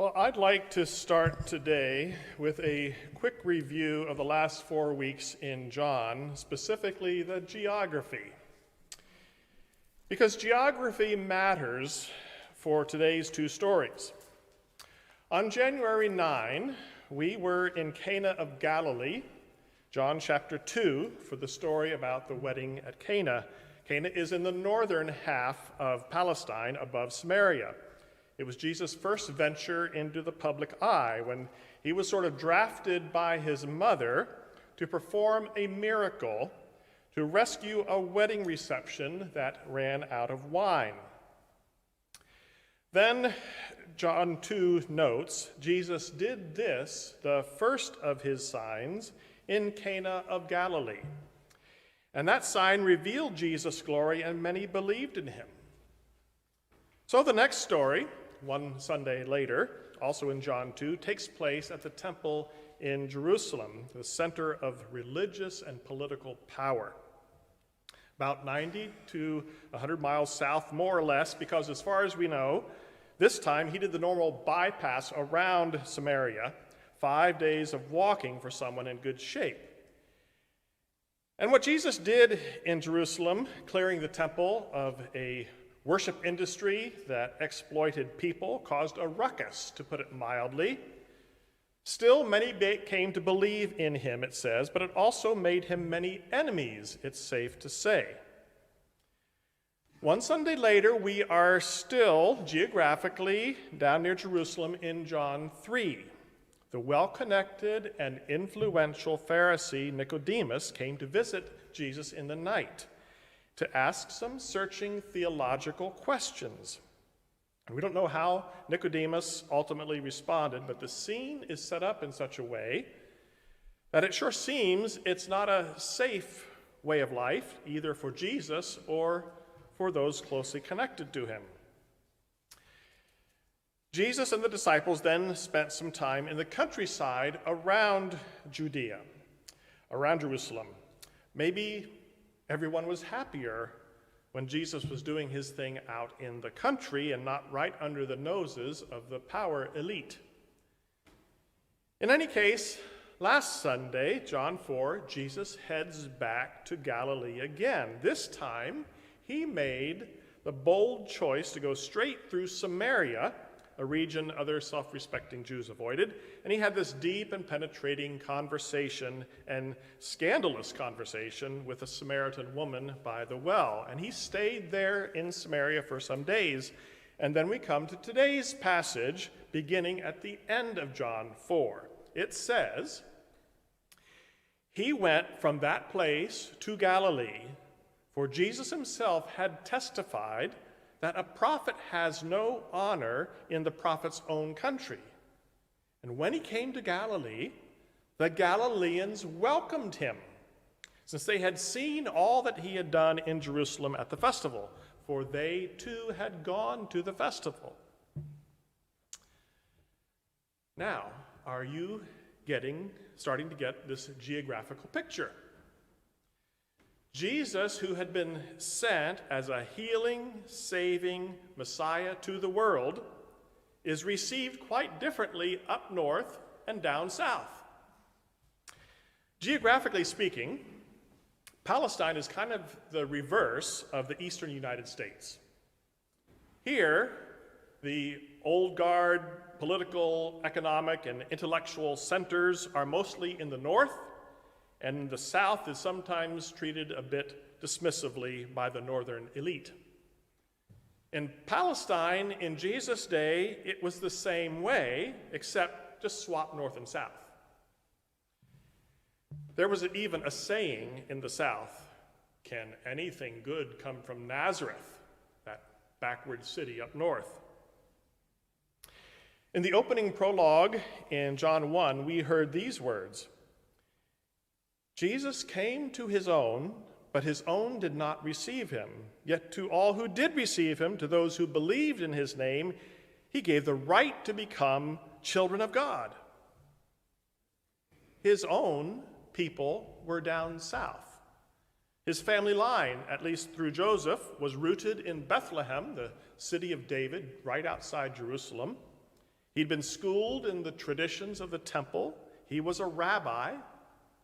Well, I'd like to start today with a quick review of the last 4 weeks in John, specifically the geography. Because geography matters for today's two stories. On January 9, we were in Cana of Galilee, John chapter 2, for the story about the wedding at Cana. Cana is in the northern half of Palestine above Samaria. It was Jesus' first venture into the public eye when he was sort of drafted by his mother to perform a miracle to rescue a wedding reception that ran out of wine. Then John 2 notes, Jesus did this, the first of his signs, in Cana of Galilee. And that sign revealed Jesus' glory, and many believed in him. So the next story, one Sunday later, also in John 2, takes place at the temple in Jerusalem, the center of religious and political power. About 90 to 100 miles south, more or less, because as far as we know, this time he did the normal bypass around Samaria, 5 days of walking for someone in good shape. And what Jesus did in Jerusalem, clearing the temple of a worship industry that exploited people, caused a ruckus, to put it mildly. Still, many came to believe in him, it says, but it also made him many enemies, it's safe to say. One Sunday later, we are still geographically down near Jerusalem in John 3. The well-connected and influential Pharisee Nicodemus came to visit Jesus in the night to ask some searching theological questions. And we don't know how Nicodemus ultimately responded, but the scene is set up in such a way that it sure seems it's not a safe way of life, either for Jesus or for those closely connected to him. Jesus and the disciples then spent some time in the countryside around Judea, around Jerusalem. Maybe everyone was happier when Jesus was doing his thing out in the country and not right under the noses of the power elite. In any case, last Sunday, John 4, Jesus heads back to Galilee again. This time, he made the bold choice to go straight through Samaria, a region other self-respecting Jews avoided, and he had this deep and penetrating conversation and scandalous conversation with a Samaritan woman by the well. And he stayed there in Samaria for some days. And then we come to today's passage, beginning at the end of John 4. It says, "He went from that place to Galilee, for Jesus himself had testified that a prophet has no honor in the prophet's own country. And when he came to Galilee, the Galileans welcomed him, since they had seen all that he had done in Jerusalem at the festival, for they too had gone to the festival." Now, are you starting to get this geographical picture? Jesus, who had been sent as a healing, saving Messiah to the world, is received quite differently up north and down south. Geographically speaking, Palestine is kind of the reverse of the eastern United States. Here, the old guard political, economic, and intellectual centers are mostly in the north, and the South is sometimes treated a bit dismissively by the northern elite. In Palestine, in Jesus' day, it was the same way, except just swap north and south. There was even a saying in the South, "Can anything good come from Nazareth?" that backward city up north. In the opening prologue in John 1, we heard these words, "Jesus came to his own, but his own did not receive him. Yet to all who did receive him, to those who believed in his name, he gave the right to become children of God." His own people were down south. His family line, at least through Joseph, was rooted in Bethlehem, the city of David, right outside Jerusalem. He'd been schooled in the traditions of the temple. He was a rabbi.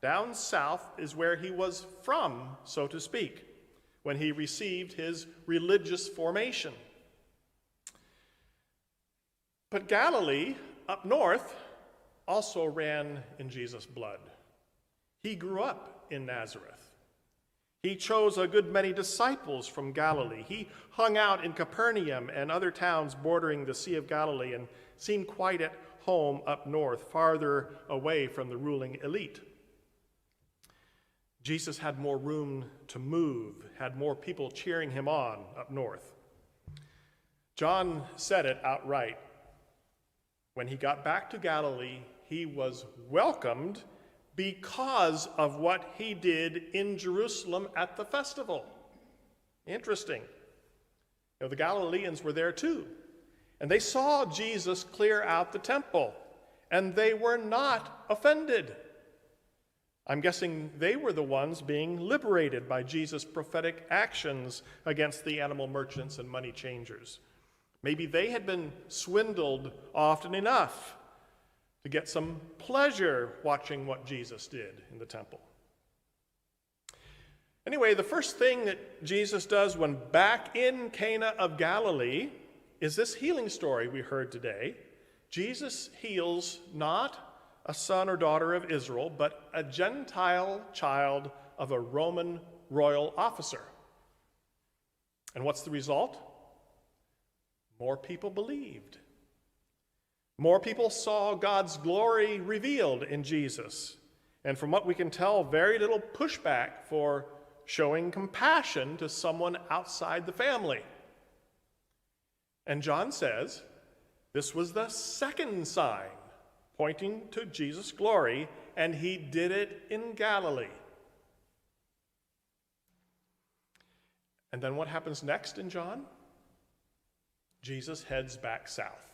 Down south is where he was from, so to speak, when he received his religious formation. But Galilee, up north, also ran in Jesus' blood. He grew up in Nazareth. He chose a good many disciples from Galilee. He hung out in Capernaum and other towns bordering the Sea of Galilee and seemed quite at home up north, farther away from the ruling elite. Jesus had more room to move, had more people cheering him on up north. John said it outright. When he got back to Galilee, he was welcomed because of what he did in Jerusalem at the festival. Interesting. The Galileans were there too, and they saw Jesus clear out the temple, and they were not offended. I'm guessing they were the ones being liberated by Jesus' prophetic actions against the animal merchants and money changers. Maybe they had been swindled often enough to get some pleasure watching what Jesus did in the temple. Anyway, the first thing that Jesus does when back in Cana of Galilee is this healing story we heard today. Jesus heals not a son or daughter of Israel, but a Gentile child of a Roman royal officer. And what's the result? More people believed. More people saw God's glory revealed in Jesus. And from what we can tell, very little pushback for showing compassion to someone outside the family. And John says this was the second sign pointing to Jesus' glory, and he did it in Galilee. And then what happens next in John? Jesus heads back south.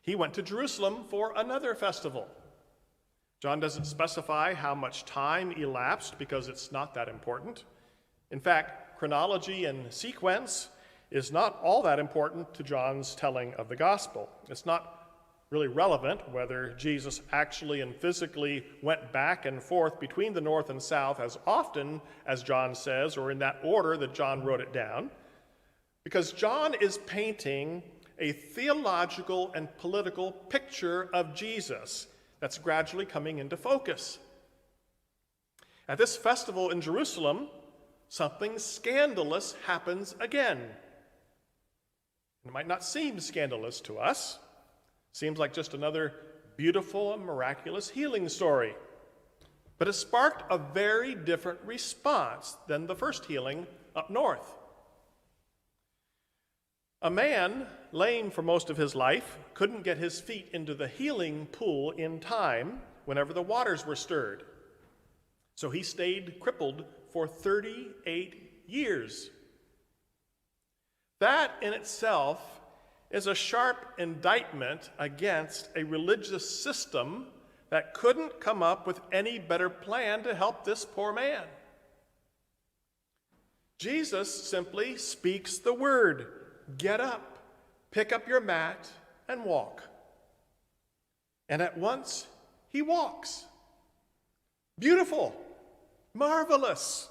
He went to Jerusalem for another festival. John doesn't specify how much time elapsed because it's not that important. In fact, chronology and sequence is not all that important to John's telling of the gospel. It's not really relevant whether Jesus actually and physically went back and forth between the north and south as often as John says, or in that order that John wrote it down, because John is painting a theological and political picture of Jesus that's gradually coming into focus. At this festival in Jerusalem, something scandalous happens again. It might not seem scandalous to us. Seems like just another beautiful and miraculous healing story. But it sparked a very different response than the first healing up north. A man, lame for most of his life, couldn't get his feet into the healing pool in time whenever the waters were stirred. So he stayed crippled for 38 years. That in itself is a sharp indictment against a religious system that couldn't come up with any better plan to help this poor man. Jesus simply speaks the word, "Get up, pick up your mat, and walk." And at once, he walks. Beautiful, marvelous,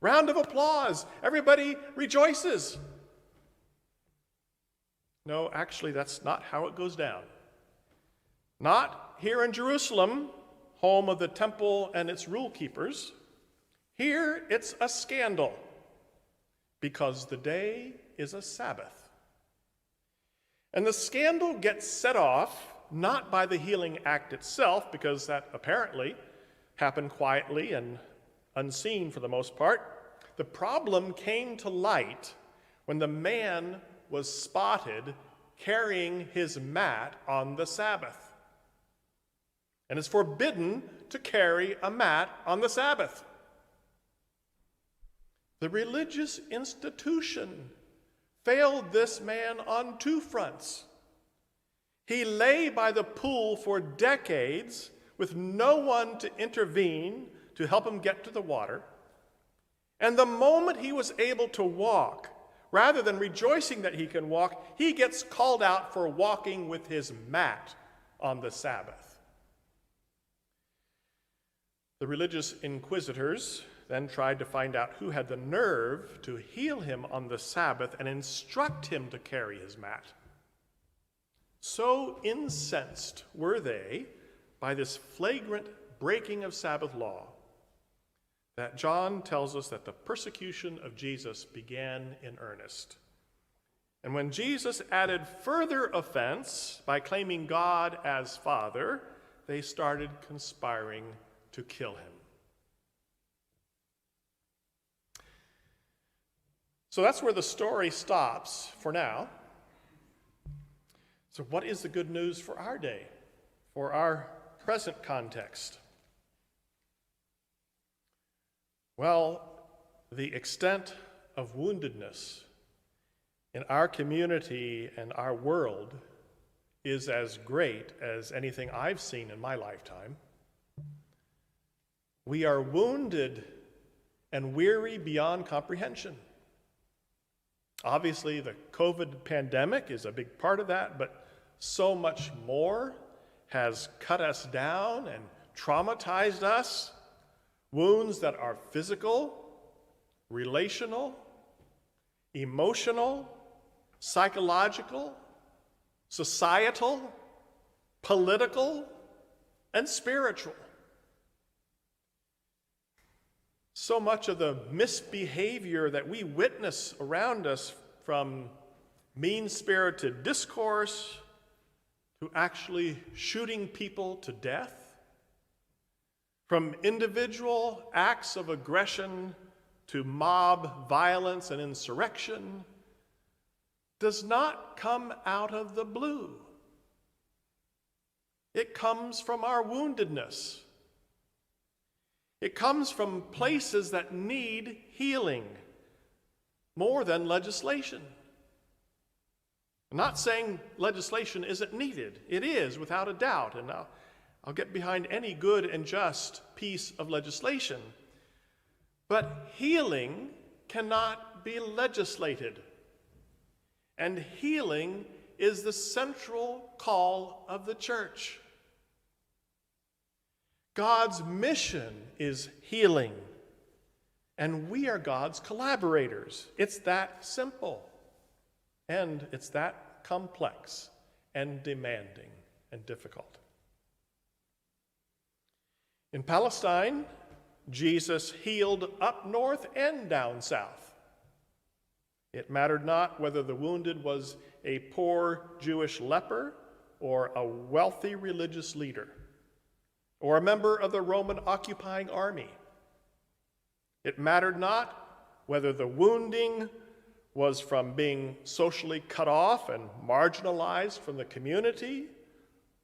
round of applause, everybody rejoices. No, actually, that's not how it goes down. Not here in Jerusalem, home of the temple and its rule keepers. Here, it's a scandal, because the day is a Sabbath. And the scandal gets set off not by the healing act itself, because that apparently happened quietly and unseen for the most part. The problem came to light when the man was spotted carrying his mat on the Sabbath. And it's forbidden to carry a mat on the Sabbath. The religious institution failed this man on two fronts. He lay by the pool for decades with no one to intervene to help him get to the water. And the moment he was able to walk, Rather than rejoicing that he can walk, he gets called out for walking with his mat on the Sabbath. The religious inquisitors then tried to find out who had the nerve to heal him on the Sabbath and instruct him to carry his mat. So incensed were they by this flagrant breaking of Sabbath law that John tells us that the persecution of Jesus began in earnest. And when Jesus added further offense by claiming God as Father, they started conspiring to kill him. So that's where the story stops for now. So what is the good news for our day, for our present context? Well, the extent of woundedness in our community and our world is as great as anything I've seen in my lifetime. We are wounded and weary beyond comprehension. Obviously, the COVID pandemic is a big part of that, but so much more has cut us down and traumatized us. Wounds that are physical, relational, emotional, psychological, societal, political, and spiritual. So much of the misbehavior that we witness around us, from mean-spirited discourse to actually shooting people to death, from individual acts of aggression to mob violence and insurrection, does not come out of the blue. It comes from our woundedness. It comes from places that need healing more than legislation. I'm not saying legislation isn't needed. It is, without a doubt, and I'll get behind any good and just piece of legislation. But healing cannot be legislated. And healing is the central call of the church. God's mission is healing, and we are God's collaborators. It's that simple, and it's that complex and demanding and difficult. In Palestine, Jesus healed up north and down south. It mattered not whether the wounded was a poor Jewish leper or a wealthy religious leader, or a member of the Roman occupying army. It mattered not whether the wounding was from being socially cut off and marginalized from the community,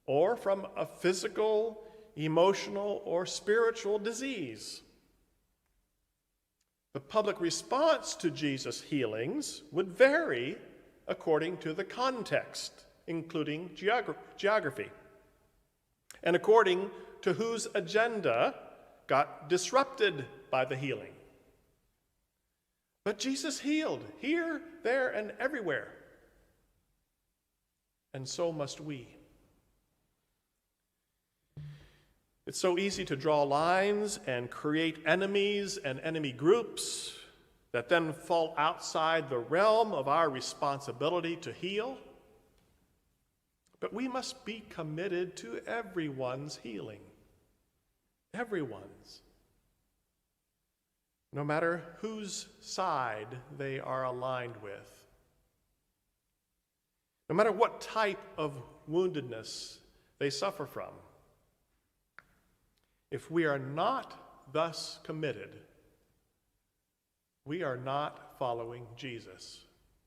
or from a physical, emotional, or spiritual disease. The public response to Jesus' healings would vary according to the context, including geography, and according to whose agenda got disrupted by the healing. But Jesus healed here, there, and everywhere. And so must we. It's so easy to draw lines and create enemies and enemy groups that then fall outside the realm of our responsibility to heal. But we must be committed to everyone's healing. Everyone's. No matter whose side they are aligned with. No matter what type of woundedness they suffer from. If we are not thus committed, we are not following Jesus.